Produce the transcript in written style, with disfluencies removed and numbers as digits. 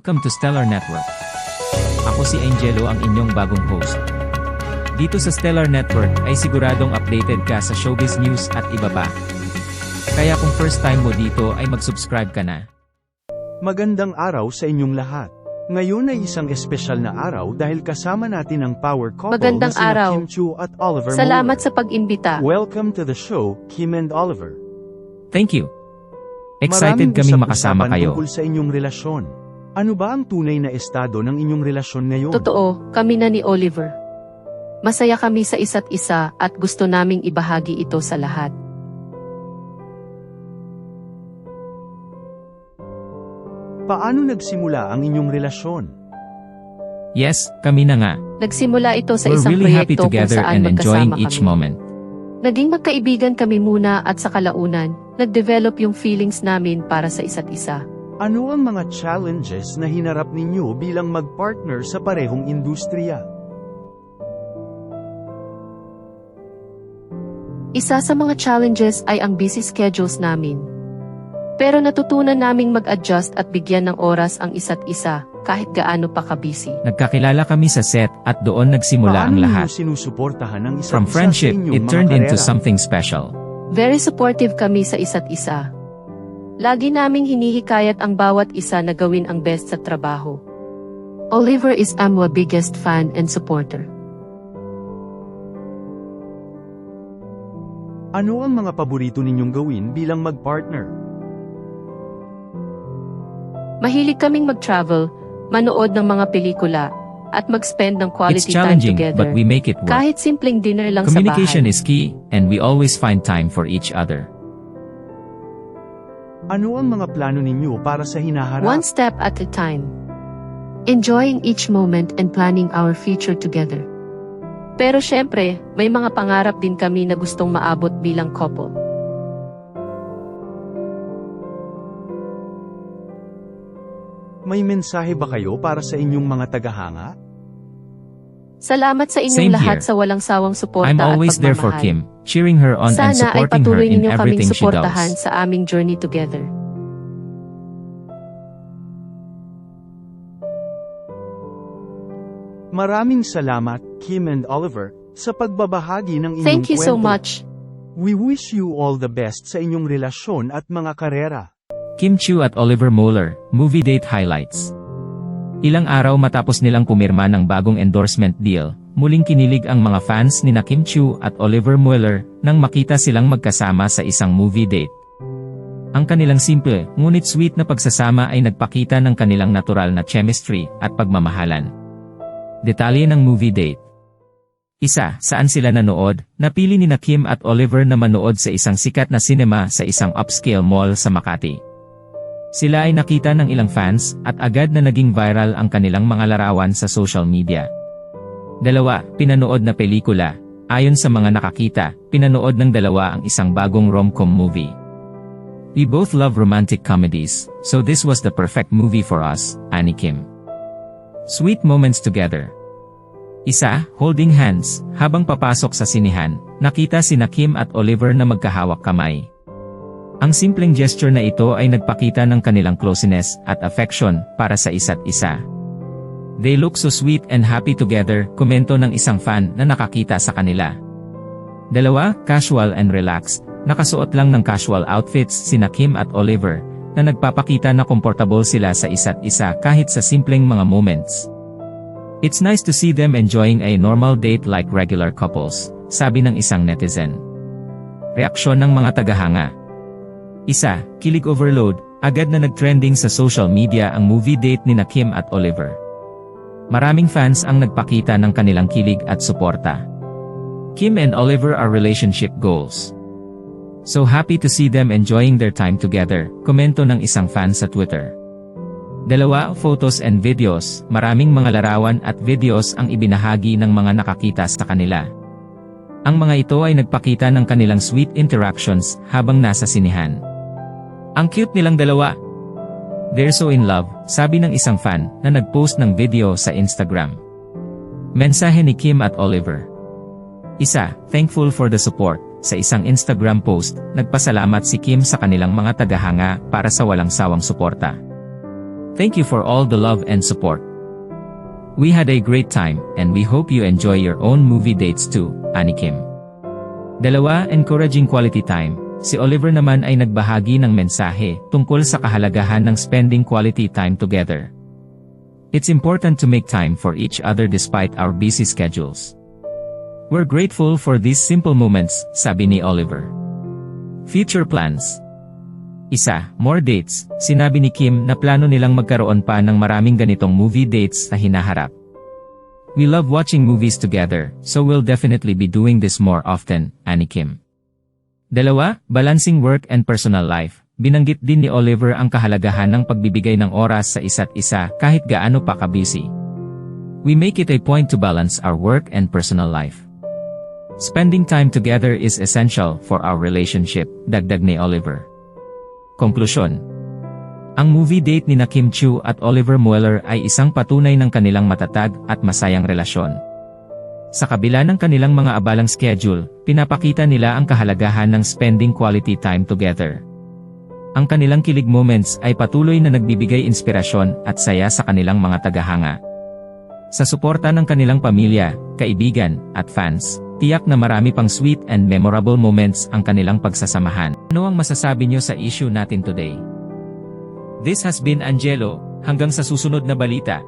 Welcome to Stellar Network. Ako si Angelo, ang inyong bagong host. Dito sa Stellar Network ay siguradong updated ka sa showbiz news at iba pa. Kaya kung first time mo dito ay mag-subscribe ka na. Magandang araw sa inyong lahat. Ngayon ay isang espesyal na araw dahil kasama natin ang power couple Magandang na sina araw. Kim Chiu at Oliver Salamat Mueller. sa pag-imbita. Welcome to the show, Kim and Oliver. Thank you. Excited Maraming kaming makasama usap-usapan kayo. tungkol sa inyong relasyon. Ano ba ang tunay na estado ng inyong relasyon ngayon? Totoo, kami na ni Oliver. Masaya kami sa isa't isa at gusto naming ibahagi ito sa lahat. Paano nagsimula ang inyong relasyon? Yes, kami na nga. Nagsimula ito sa We're isang really happy proyekto kung together saan and enjoying magkasama each kami. moment. Naging magkaibigan kami muna at sa kalaunan, nag-develop yung feelings namin para sa isa't isa. Ano ang mga challenges na hinarap ninyo bilang mag-partner sa parehong industriya? Isa sa mga challenges ay ang busy schedules namin. Pero natutunan naming mag-adjust at bigyan ng oras ang isa't isa, kahit gaano pa ka-busy. Nagkakilala kami sa set at doon nagsimula ang Paano lahat. ninyo sinusuportahan ang isa't From isa friendship, sa inyong it mga turned into karera? something special. Very supportive kami sa isa't isa. Lagi naming hinihikayat ang bawat isa na gawin ang best sa trabaho. Oliver is our biggest fan and supporter. Ano ang mga paborito ninyong gawin bilang mag-partner? Mahilig kaming mag-travel, manood ng mga pelikula, at mag-spend ng It's quality time challenging, together. but we make it work. Kahit simpleng dinner lang sa Communication bahay. is key, and we always find time for each other. Ano ang mga plano ninyo para sa hinaharap? One step at a time. Enjoying each moment and planning our future together. Pero syempre, may mga pangarap din kami na gustong maabot bilang couple. May mensahe ba kayo para sa inyong mga tagahanga? Salamat sa inyong Same lahat here. sa walang sawang suporta I'm at always there for pagmamahal. Kim, cheering her on and Sana ay supporting her patuloy in ninyo kaming everything she suportahan does. sa aming journey together. Maraming salamat, Kim and Oliver, sa pagbabahagi ng inyong Thank you so kwento. much. We wish you all the best sa inyong relasyon at mga karera. Kim Chiu at Oliver Mueller, movie date highlights. Ilang araw matapos nilang pumirma ng bagong endorsement deal, muling kinilig ang mga fans ni Kim Chiu at Oliver Mueller nang makita silang magkasama sa isang movie date. Ang kanilang simple, ngunit sweet na pagsasama ay nagpakita ng kanilang natural na chemistry at pagmamahalan. Detalye ng movie date. Isa, saan sila nanood, napili ni Kim at Oliver na manood sa isang sikat na cinema sa isang upscale mall sa Makati. Sila ay nakita ng ilang fans, at agad na naging viral ang kanilang mga larawan sa social media. Dalawa, pinanood na pelikula. Ayon sa mga nakakita, pinanood ng dalawa ang isang bagong rom-com movie. We both love romantic comedies, so this was the perfect movie for us, ani Kim. Sweet moments together. Isa, holding hands. Habang papasok sa sinihan, nakita sina Kim at Oliver na magkahawak kamay. Ang simpleng gesture na ito ay nagpakita ng kanilang closeness at affection para sa isa't isa. They look so sweet and happy together, komento ng isang fan na nakakita sa kanila. Dalawa, casual and relaxed. Nakasuot lang ng casual outfits sina Kim at Oliver, na nagpapakita na komportable sila sa isa't isa kahit sa simpleng mga moments. It's nice to see them enjoying a normal date like regular couples, sabi ng isang netizen. Reaksyon ng mga tagahanga. Isa, kilig overload, agad na nag-trending sa social media ang movie date ni Kim at Oliver. Maraming fans ang nagpakita ng kanilang kilig at suporta. Kim and Oliver are relationship goals. So happy to see them enjoying their time together, komento ng isang fan sa Twitter. Dalawa, photos and videos, maraming mga larawan at videos ang ibinahagi ng mga nakakita sa kanila. Ang mga ito ay nagpakita ng kanilang sweet interactions habang nasa sinihan. Ang cute nilang dalawa. They're so in love, sabi ng isang fan na nag-post ng video sa Instagram. Mensahe ni Kim at Oliver. Isa, thankful for the support. Sa isang Instagram post, nagpasalamat si Kim sa kanilang mga tagahanga para sa walang sawang suporta. Thank you for all the love and support. We had a great time, and we hope you enjoy your own movie dates too, Ani Kim. Dalawa, encouraging quality time. Si Oliver naman ay nagbahagi ng mensahe tungkol sa kahalagahan ng spending quality time together. It's important to make time for each other despite our busy schedules. We're grateful for these simple moments, sabi ni Oliver. Future plans. Isa, more dates. Sinabi ni Kim na plano nilang magkaroon pa ng maraming ganitong movie dates na hinaharap. We love watching movies together, so we'll definitely be doing this more often, Ani Kim. Dalawa, balancing work and personal life. Binanggit din ni Oliver ang kahalagahan ng pagbibigay ng oras sa isa't isa kahit gaano pa ka-busy. We make it a point to balance our work and personal life. Spending time together is essential for our relationship, dagdag ni Oliver. Konklusyon. Ang movie date ni Kim Chiu at Oliver Mueller ay isang patunay ng kanilang matatag at masayang relasyon. Sa kabila ng kanilang mga abalang schedule, pinapakita nila ang kahalagahan ng spending quality time together. Ang kanilang kilig moments ay patuloy na nagbibigay inspirasyon at saya sa kanilang mga tagahanga. Sa suporta ng kanilang pamilya, kaibigan, at fans, tiyak na marami pang sweet and memorable moments ang kanilang pagsasamahan. Ano ang masasabi nyo sa issue natin today? This has been Angelo, hanggang sa susunod na balita.